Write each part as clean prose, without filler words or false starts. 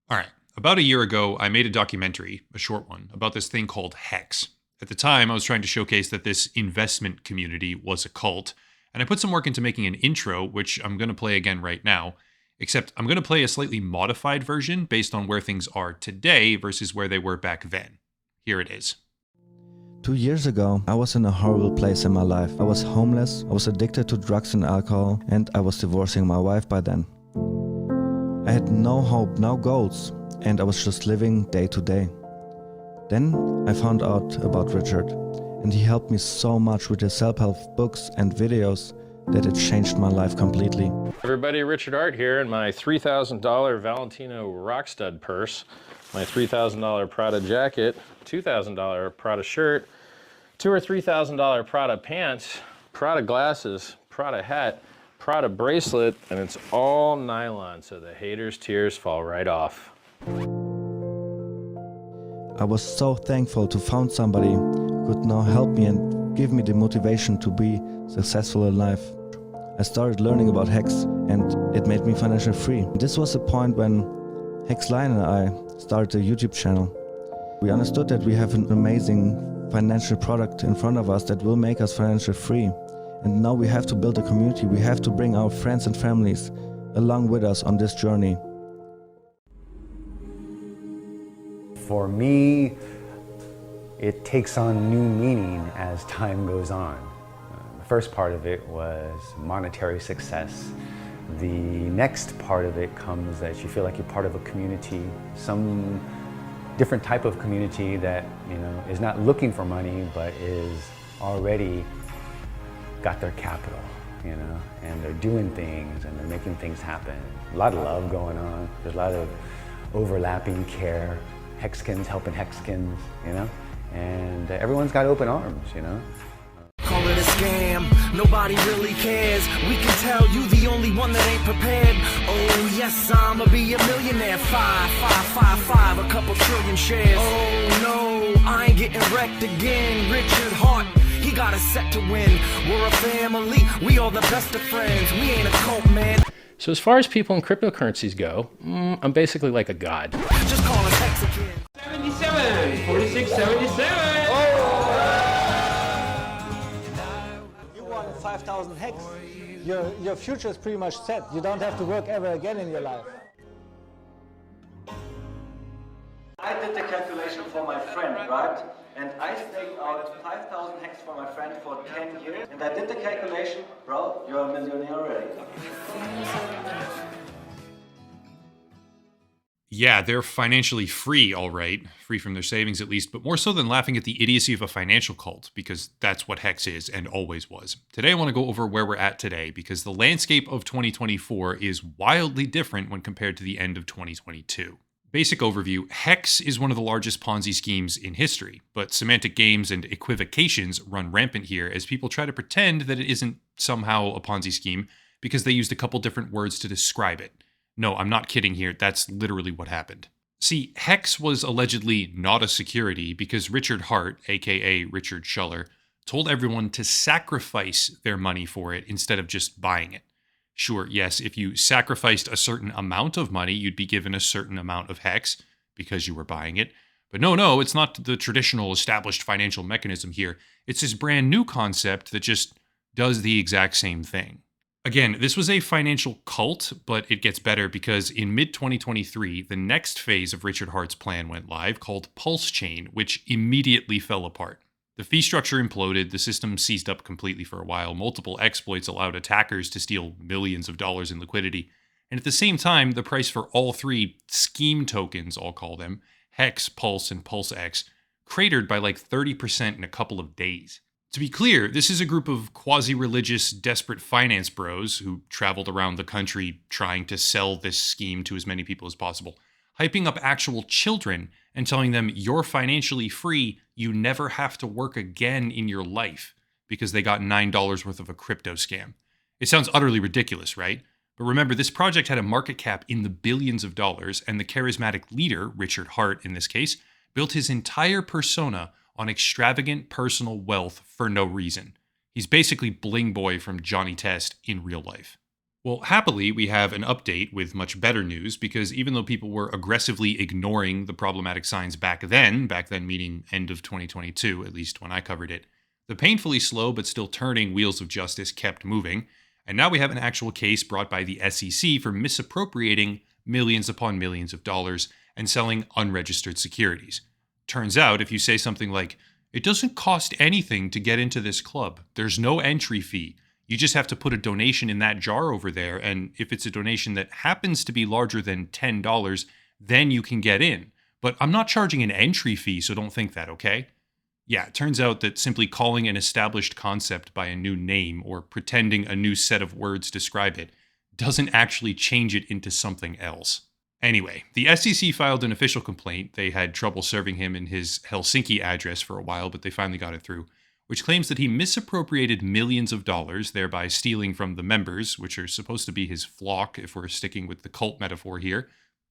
All right. About a year ago, I made a documentary, a short one, about this thing called HEX. At the time, I was trying to showcase that this investment community was a cult, and I put some work into making an intro, which I'm going to play again right now, except I'm going to play a slightly modified version based on where things are today versus where they were back then. Here it is. 2 years ago, I was in a horrible place in my life. I was homeless, I was addicted to drugs and alcohol, and I was divorcing my wife by then. I had no hope, no goals, and I was just living day to day. Then I found out about Richard, and he helped me so much with his self-help books and videos that it changed my life completely. Everybody, Richard Art here in my $3,000 Valentino Rockstud purse, my $3,000 Prada jacket, $2,000 Prada shirt, $2,000 or $3,000 Prada pants, Prada glasses, Prada hat, Prada bracelet, and it's all nylon, so the haters' tears fall right off. I was so thankful to find somebody who could now help me and give me the motivation to be successful in life. I started learning about HEX and it made me financially free. This was the point when HEX Lion and I started a YouTube channel. We understood that we have an amazing financial product in front of us that will make us financially free. And now we have to build a community. We have to bring our friends and families along with us on this journey. For me, it takes on new meaning as time goes on. The first part of it was monetary success. The next part of it comes that you feel like you're part of a community, some different type of community that, is not looking for money, but is already got their capital, and they're doing things and they're making things happen. A lot of love going on. There's a lot of overlapping care. Hexkins helping Hexkins, and everyone's got open arms, Call it a scam, nobody really cares. We can tell you the only one that ain't prepared. Oh yes, I'ma be a millionaire. 5, a couple trillion shares. Oh no, I ain't getting wrecked again. Richard Hart, he got a set to win. We're a family, we all the best of friends. We ain't a cult, man. So as far as people in cryptocurrencies go, I'm basically like a god. Just call us Hex again. 77, 46, 77. You won 5,000 hex. Your future is pretty much set. You don't have to work ever again in your life. I did the calculation for my friend, right? And I staked out 5,000 hex for my friend for 10 years. And I did the calculation, bro, you're a millionaire already. Yeah, they're financially free, all right. Free from their savings at least, but more so than laughing at the idiocy of a financial cult, because that's what HEX is and always was. Today I want to go over where we're at today, because the landscape of 2024 is wildly different when compared to the end of 2022. Basic overview, HEX is one of the largest Ponzi schemes in history, but semantic games and equivocations run rampant here as people try to pretend that it isn't somehow a Ponzi scheme because they used a couple different words to describe it. No, I'm not kidding here, that's literally what happened. See, HEX was allegedly not a security because Richard Hart, aka Richard Schuller, told everyone to sacrifice their money for it instead of just buying it. Sure, yes, if you sacrificed a certain amount of money, you'd be given a certain amount of HEX because you were buying it. But no, it's not the traditional established financial mechanism here. It's this brand new concept that just does the exact same thing. Again, this was a financial cult, but it gets better because in mid-2023, the next phase of Richard Hart's plan went live called Pulse Chain, which immediately fell apart. The fee structure imploded, the system seized up completely for a while, multiple exploits allowed attackers to steal millions of dollars in liquidity, and at the same time, the price for all three scheme tokens, I'll call them, HEX, Pulse, and PulseX, cratered by like 30% in a couple of days. To be clear, this is a group of quasi-religious, desperate finance bros who traveled around the country trying to sell this scheme to as many people as possible, hyping up actual children and telling them you're financially free, you never have to work again in your life because they got $9 worth of a crypto scam. It sounds utterly ridiculous, right? But remember, this project had a market cap in the billions of dollars, and the charismatic leader, Richard Hart in this case, built his entire persona on extravagant personal wealth for no reason. He's basically Bling Boy from Johnny Test in real life. Well, happily, we have an update with much better news because even though people were aggressively ignoring the problematic signs back then meaning end of 2022, at least when I covered it, the painfully slow but still turning wheels of justice kept moving. And now we have an actual case brought by the SEC for misappropriating millions upon millions of dollars and selling unregistered securities. Turns out, if you say something like, "It doesn't cost anything to get into this club, there's no entry fee. You just have to put a donation in that jar over there, and if it's a donation that happens to be larger than $10, then you can get in. But I'm not charging an entry fee, so don't think that, okay?" Yeah, it turns out that simply calling an established concept by a new name or pretending a new set of words describe it doesn't actually change it into something else. Anyway, the SEC filed an official complaint. They had trouble serving him in his Helsinki address for a while, but they finally got it through, which claims that he misappropriated millions of dollars, thereby stealing from the members, which are supposed to be his flock if we're sticking with the cult metaphor here.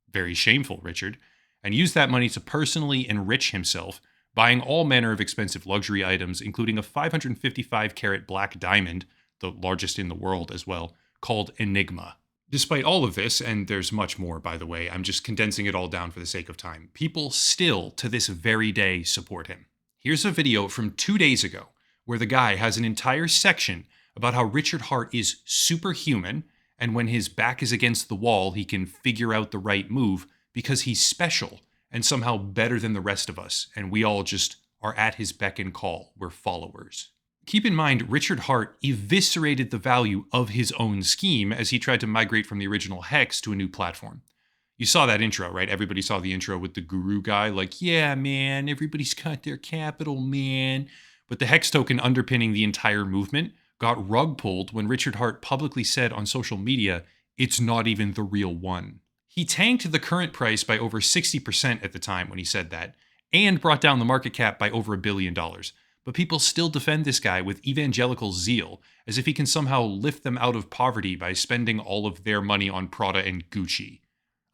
Very shameful, Richard. And used that money to personally enrich himself, buying all manner of expensive luxury items, including a 555-carat black diamond, the largest in the world as well, called Enigma. Despite all of this, and there's much more, by the way, I'm just condensing it all down for the sake of time, people still, to this very day, support him. Here's a video from 2 days ago, where the guy has an entire section about how Richard Hart is superhuman, and when his back is against the wall, he can figure out the right move because he's special and somehow better than the rest of us, and we all just are at his beck and call. We're followers. Keep in mind, Richard Hart eviscerated the value of his own scheme as he tried to migrate from the original HEX to a new platform. You saw that intro, right? Everybody saw the intro with the guru guy, like, "Yeah, man, everybody's got their capital, man." But the HEX token underpinning the entire movement got rug pulled when Richard Hart publicly said on social media, "It's not even the real one." He tanked the current price by over 60% at the time when he said that, and brought down the market cap by over $1 billion. But people still defend this guy with evangelical zeal, as if he can somehow lift them out of poverty by spending all of their money on Prada and Gucci.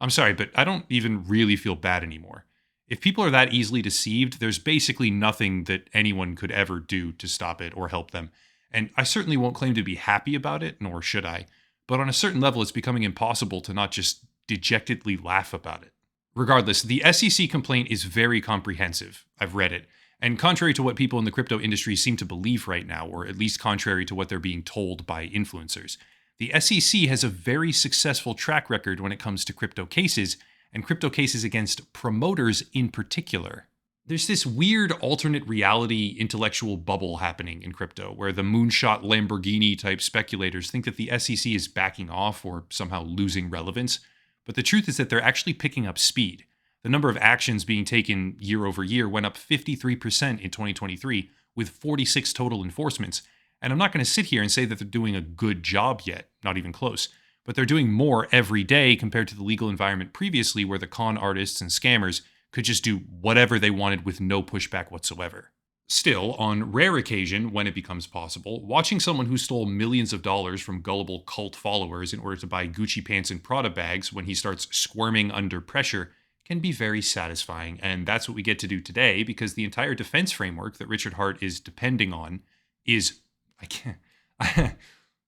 I'm sorry, but I don't even really feel bad anymore. If people are that easily deceived, there's basically nothing that anyone could ever do to stop it or help them. And I certainly won't claim to be happy about it, nor should I. But on a certain level, it's becoming impossible to not just dejectedly laugh about it. Regardless, the SEC complaint is very comprehensive. I've read it. And contrary to what people in the crypto industry seem to believe right now, or at least contrary to what they're being told by influencers, the SEC has a very successful track record when it comes to crypto cases, and crypto cases against promoters in particular. There's this weird alternate reality intellectual bubble happening in crypto, where the moonshot Lamborghini type speculators think that the SEC is backing off or somehow losing relevance. But the truth is that they're actually picking up speed. The number of actions being taken year over year went up 53% in 2023, with 46 total enforcements. And I'm not going to sit here and say that they're doing a good job yet, not even close. But they're doing more every day compared to the legal environment previously, where the con artists and scammers could just do whatever they wanted with no pushback whatsoever. Still, on rare occasion, when it becomes possible, watching someone who stole millions of dollars from gullible cult followers in order to buy Gucci pants and Prada bags when he starts squirming under pressure can be very satisfying, and that's what we get to do today because the entire defense framework that Richard Hart is depending on is,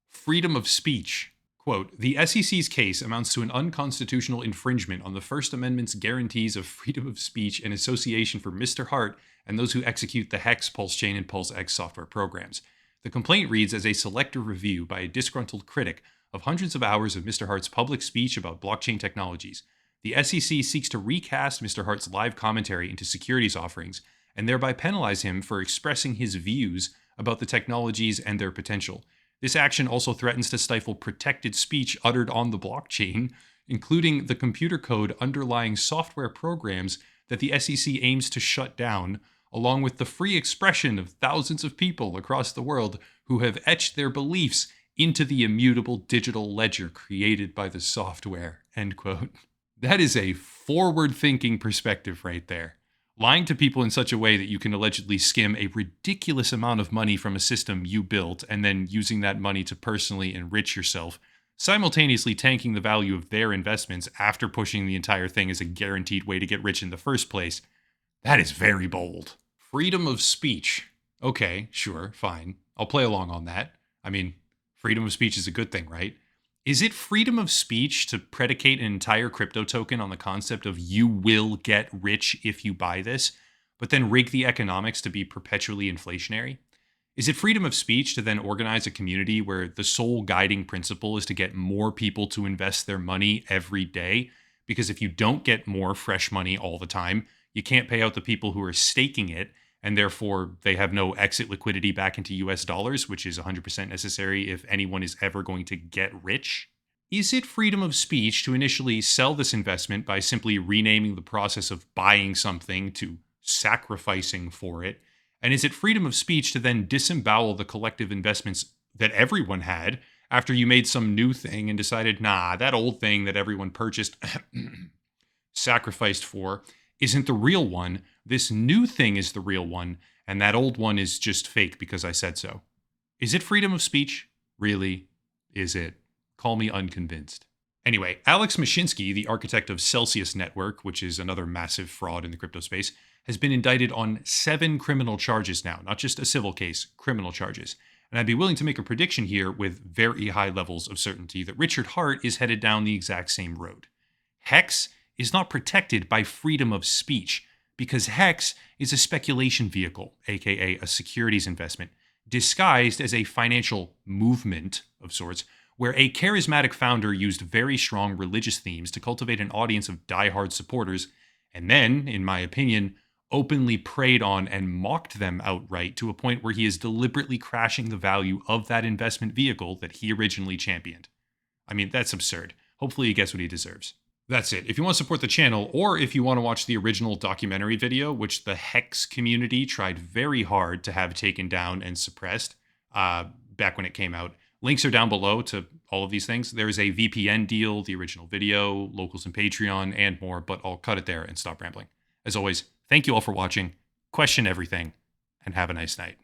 freedom of speech. Quote, "The SEC's case amounts to an unconstitutional infringement on the First Amendment's guarantees of freedom of speech and association for Mr. Hart and those who execute the HEX, Pulse Chain, and Pulse X software programs. The complaint reads as a selective review by a disgruntled critic of hundreds of hours of Mr. Hart's public speech about blockchain technologies. The SEC seeks to recast Mr. Hart's live commentary into securities offerings and thereby penalize him for expressing his views about the technologies and their potential. This action also threatens to stifle protected speech uttered on the blockchain, including the computer code underlying software programs that the SEC aims to shut down, along with the free expression of thousands of people across the world who have etched their beliefs into the immutable digital ledger created by the software." End quote. That is a forward-thinking perspective right there. Lying to people in such a way that you can allegedly skim a ridiculous amount of money from a system you built and then using that money to personally enrich yourself, simultaneously tanking the value of their investments after pushing the entire thing as a guaranteed way to get rich in the first place. That is very bold. Freedom of speech. Okay, sure, fine. I'll play along on that. I mean, freedom of speech is a good thing, right? Is it freedom of speech to predicate an entire crypto token on the concept of you will get rich if you buy this, but then rig the economics to be perpetually inflationary? Is it freedom of speech to then organize a community where the sole guiding principle is to get more people to invest their money every day? Because if you don't get more fresh money all the time, you can't pay out the people who are staking it, and therefore they have no exit liquidity back into US dollars, which is 100% necessary if anyone is ever going to get rich? Is it freedom of speech to initially sell this investment by simply renaming the process of buying something to sacrificing for it? And is it freedom of speech to then disembowel the collective investments that everyone had after you made some new thing and decided, nah, that old thing that everyone purchased, sacrificed for, isn't the real one. This new thing is the real one, and that old one is just fake because I said so. Is it freedom of speech? Really? Is it? Call me unconvinced. Anyway, Alex Mashinsky, the architect of Celsius Network, which is another massive fraud in the crypto space, has been indicted on 7 criminal charges now, not just a civil case, criminal charges. And I'd be willing to make a prediction here with very high levels of certainty that Richard Hart is headed down the exact same road. HEX is not protected by freedom of speech because HEX is a speculation vehicle, aka a securities investment, disguised as a financial movement of sorts, where a charismatic founder used very strong religious themes to cultivate an audience of diehard supporters, and then, in my opinion, openly preyed on and mocked them outright to a point where he is deliberately crashing the value of that investment vehicle that he originally championed. I mean, that's absurd. Hopefully he gets what he deserves. That's it. If you want to support the channel, or if you want to watch the original documentary video, which the HEX community tried very hard to have taken down and suppressed back when it came out, links are down below to all of these things. There is a VPN deal, the original video, locals and Patreon, and more, but I'll cut it there and stop rambling. As always, thank you all for watching, question everything, and have a nice night.